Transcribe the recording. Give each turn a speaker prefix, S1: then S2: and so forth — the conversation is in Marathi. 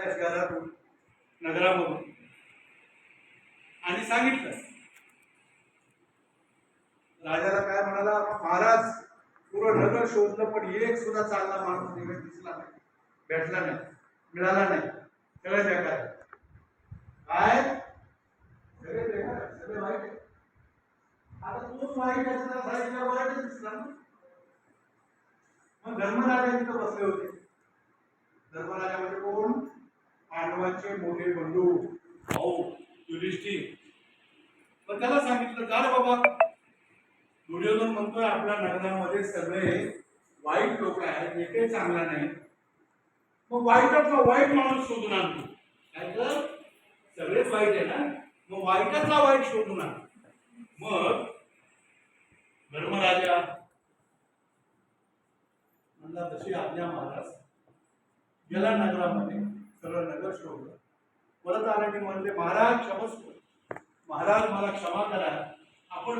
S1: आपल्या शहरातून नगरामधून आणि सांगितलं. राजाला काय म्हणाला, महाराज पूर्ण नगर शोधलं पण एक सुद्धा चालला माणूस निघत दिसला नाही, भेटला नाही, मिळाला नाही, सगळे बेकार. काय सगळे बेकार, सगळे वाईट आहे. आता तूच वाईट असला साहित्य वाईटच दिसला ना. मग धर्मराजा तिथं बसले होते. धर्मराजा म्हणजे कोण? पांडवांचे मोठे बंधू भाऊ युधिष्ठिर. पण त्याला सांगितलं, का रे बाबा, दुर्योधन म्हणतोय आपल्या नगरामध्ये सगळे वाईट लोक आहेत, एकही चांगला नाही. मग वाईटातला वाईट माणूस शोधून आणतो. काय तर सगळेच वाईट आहे ना, मग वाईटातला वाईट शोधून आण. मग धर्मराजा म्हणला तशी आज्ञा महाराज. गेला नगरामध्ये, सगळं नगर शोधलं. परत आला की म्हणले, महाराज क्षमस्व, महाराज मला क्षमा करा, आपण